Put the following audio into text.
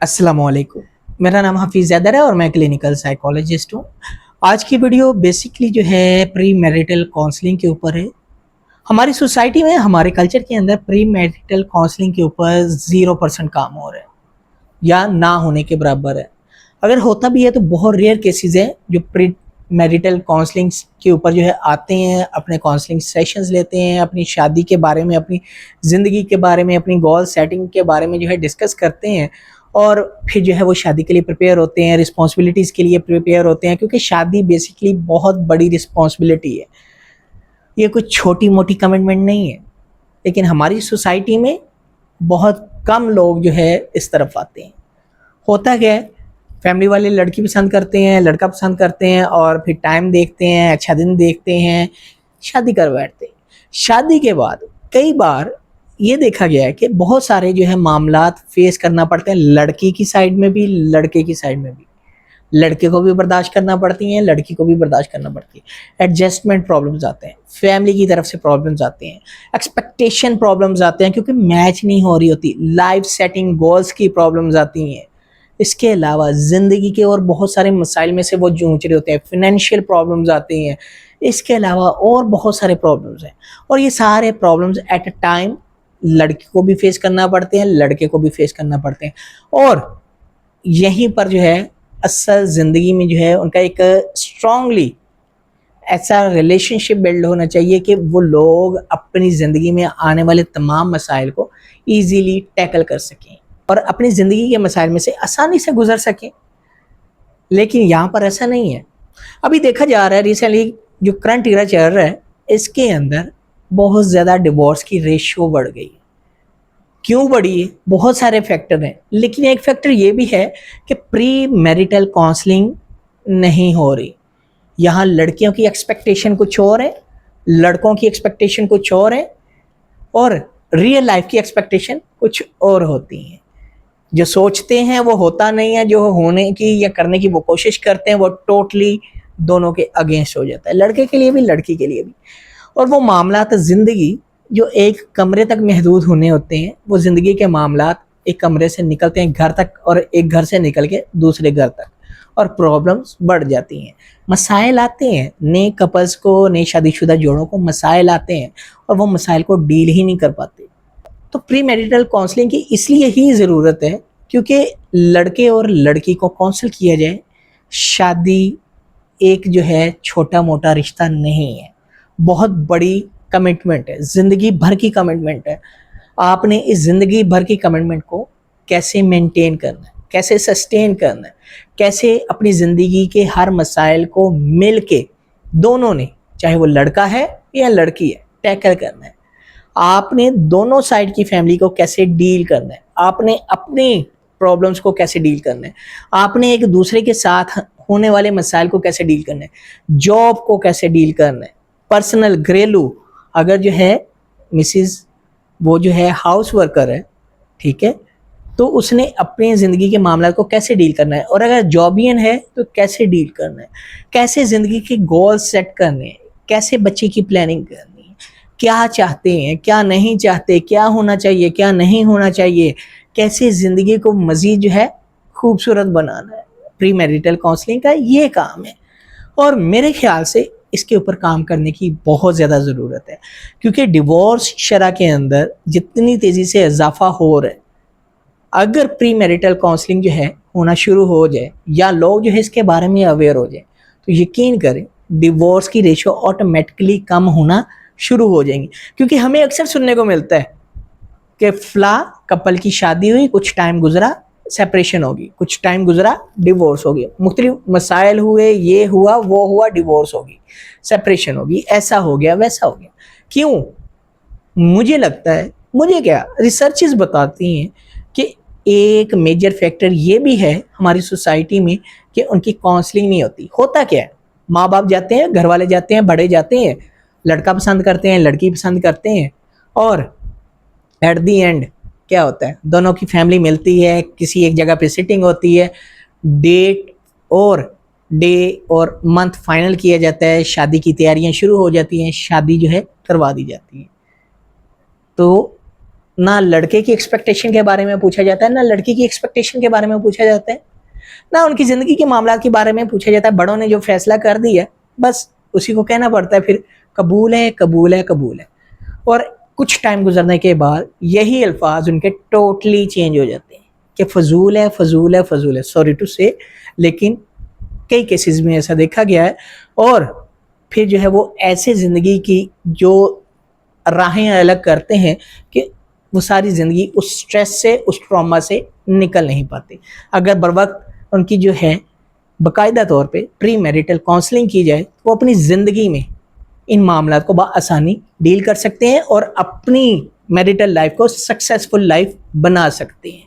अस्सलाम वालेकुम। मेरा नाम हफीज़ ज़ैदर है और मैं क्लिनिकल साइकोलॉजिस्ट हूँ। आज की वीडियो बेसिकली जो है प्री मैरिटल काउंसलिंग के ऊपर है। हमारी सोसाइटी में, हमारे कल्चर के अंदर प्री मैरिटल काउंसलिंग के ऊपर 0% काम हो रहा है या ना होने के बराबर है। अगर होता भी है तो बहुत रेयर केसेस हैं जो प्री मैरिटल काउंसलिंग के ऊपर जो है आते हैं, अपने काउंसलिंग सेशंस लेते हैं, अपनी शादी के बारे में, अपनी ज़िंदगी के बारे में, अपनी गोल सेटिंग के बारे में जो है डिस्कस करते हैं और फिर जो है वो शादी के लिए प्रिपेयर होते हैं, रिस्पॉन्सिबिलिटीज़ के लिए प्रिपेयर होते हैं, क्योंकि शादी बेसिकली बहुत बड़ी रिस्पॉन्सिबिलिटी है। ये कुछ छोटी मोटी कमिटमेंट नहीं है, लेकिन हमारी सोसाइटी में बहुत कम लोग जो है इस तरफ आते हैं। होता क्या है, फैमिली वाले लड़की पसंद करते हैं, लड़का पसंद करते हैं और फिर टाइम देखते हैं, अच्छा दिन देखते हैं, शादी कर बैठते हैं। शादी के बाद कई बार ये देखा गया है कि बहुत सारे जो है मामलात फेस करना पड़ते हैं, लड़की की साइड में भी, लड़के की साइड में भी। लड़के को भी बर्दाश्त करना पड़ती हैं, लड़की को भी बर्दाश्त करना पड़ती है। एडजस्टमेंट प्रॉब्लम्स आते हैं, फैमिली की तरफ से प्रॉब्लम्स आते हैं, एक्सपेक्टेशन प्रॉब्लम्स आते हैं क्योंकि मैच नहीं हो रही होती, लाइफ सेटिंग गोल्स की प्रॉब्लम्स आती हैं। इसके अलावा ज़िंदगी के और बहुत सारे मसाइल में से वो जूझ रहे होते हैं, फिनेंशियल प्रॉब्लम्स आती हैं। इसके अलावा और बहुत सारे प्रॉब्लम्स हैं और ये सारे प्रॉब्लम्स एट अ टाइम लड़की को भी फेस करना पड़ते हैं, लड़के को भी फेस करना पड़ते हैं। और यहीं पर जो है असल ज़िंदगी में जो है उनका एक स्ट्रांगली ऐसा रिलेशनशिप बिल्ड होना चाहिए कि वो लोग अपनी ज़िंदगी में आने वाले तमाम मसाइल को ईजीली टैकल कर सकें और अपनी ज़िंदगी के मसाइल में से आसानी से गुजर सकें। लेकिन यहाँ पर ऐसा नहीं है। अभी देखा जा रहा है रिसेंटली जो करंट ईरा चल रहा है, इसके अंदर बहुत ज़्यादा डिवोर्स की रेशियो बढ़ गई है। क्यों बढ़ी है? बहुत सारे फैक्टर हैं, लेकिन एक फैक्टर ये भी है कि प्री मैरिटल काउंसलिंग नहीं हो रही। यहाँ लड़कियों की एक्सपेक्टेशन कुछ और है, लड़कों की एक्सपेक्टेशन कुछ और है और रियल लाइफ की एक्सपेक्टेशन कुछ और होती हैं। जो सोचते हैं वो होता नहीं है, जो होने की या करने की वो कोशिश करते हैं वो टोटली दोनों के अगेंस्ट हो जाता है, लड़के के लिए भी, लड़की के लिए भी। और वो मामलात ज़िंदगी जो एक कमरे तक महदूद होने होते हैं, वो ज़िंदगी के मामलात एक कमरे से निकलते हैं घर तक और एक घर से निकल के दूसरे घर तक और प्रॉब्लम्स बढ़ जाती हैं, मसाइल आते हैं। नए कपल्स को, नए शादीशुदा जोड़ों को मसाइल आते हैं और वो मसाइल को डील ही नहीं कर पाते। तो प्री मैरिटल काउंसलिंग की इसलिए ही ज़रूरत है क्योंकि लड़के और लड़की को काउंसल किया जाए। शादी एक जो है छोटा मोटा रिश्ता नहीं है, बहुत बड़ी कमिटमेंट है, ज़िंदगी भर की कमिटमेंट है। आपने इस ज़िंदगी भर की कमिटमेंट को कैसे मेंटेन करना है, कैसे सस्टेन करना है, कैसे अपनी ज़िंदगी के हर मसाइल को मिल के दोनों ने, चाहे वो लड़का है या लड़की है, टैकल करना है। आपने दोनों साइड की फैमिली को कैसे डील करना है, आपने अपने प्रॉब्लम्स को कैसे डील करना है, आपने एक दूसरे के साथ होने वाले मसाइल को कैसे डील करना है, जॉब को कैसे डील करना है, पर्सनल घरेलू, अगर जो है मिसिज वो जो है हाउस वर्कर है, ठीक है, तो उसने अपनी ज़िंदगी के मामला को कैसे डील करना है, और अगर जॉबियन है तो कैसे डील करना है, कैसे ज़िंदगी के गोल सेट करने हैं, कैसे बच्चे की प्लानिंग करनी है, क्या चाहते हैं, क्या नहीं चाहते, क्या होना चाहिए, क्या नहीं होना चाहिए, कैसे ज़िंदगी को मज़ीद जो है खूबसूरत बनाना है। प्री मैरिटल काउंसलिंग का ये काम है और मेरे ख्याल से इसके ऊपर काम करने की बहुत ज़्यादा ज़रूरत है, क्योंकि डिवोर्स शरह के अंदर जितनी तेज़ी से इजाफा हो रहा है, अगर प्री मैरिटल काउंसलिंग जो है होना शुरू हो जाए या लोग जो है इसके बारे में अवेयर हो जाए, तो यकीन करें डिवोर्स की रेशो ऑटोमेटिकली कम होना शुरू हो जाएंगी। क्योंकि हमें अक्सर सुनने को मिलता है कि फ़ला कपल की शादी हुई, कुछ टाइम गुजरा सेपरेशन होगी, कुछ टाइम गुजरा डिवोर्स हो गया, मुख्तलिफ मसाइल हुए, ये हुआ वो हुआ, डिवोर्स होगी, सेपरेशन होगी, ऐसा हो गया वैसा हो गया। क्यों? मुझे लगता है, मुझे क्या, रिसर्चेस बताती हैं कि एक मेजर फैक्टर ये भी है हमारी सोसाइटी में कि उनकी काउंसलिंग नहीं होती। होता क्या है, माँ बाप जाते हैं, घर वाले जाते हैं, बड़े जाते हैं, लड़का पसंद करते हैं, लड़की पसंद करते हैं और एट दी एंड क्या होता है, दोनों की फैमिली मिलती है, किसी एक जगह पे सिटिंग होती है, डेट और डे और मंथ फाइनल किया जाता है, शादी की तैयारियां शुरू हो जाती हैं, शादी जो है करवा दी जाती है। तो ना लड़के की एक्सपेक्टेशन के बारे में पूछा जाता है, ना लड़की की एक्सपेक्टेशन के बारे में पूछा जाता है, ना उनकी ज़िंदगी के मामलात के बारे में पूछा जाता है। बड़ों ने जो फैसला कर दिया है बस उसी को कहना पड़ता है, फिर कबूल है कबूल है कबूल है। और कुछ टाइम गुजरने के बाद यही अल्फाज उनके टोटली चेंज हो जाते हैं कि फ़जूल है फ़जूल है फ़जूल है, सॉरी टू से, लेकिन कई केसेस में ऐसा देखा गया है। और फिर जो है वो ऐसे ज़िंदगी की जो राहें अलग करते हैं कि वो सारी ज़िंदगी उस स्ट्रेस से, उस ट्रॉमा से निकल नहीं पाते। अगर बर वक्त उनकी जो है बाकायदा तौर पे प्री मैरिटल काउंसलिंग की जाए तो वो अपनी ज़िंदगी में इन मामलात को बआसानी डील कर सकते हैं और अपनी मैरिटल लाइफ को सक्सेसफुल लाइफ बना सकते हैं।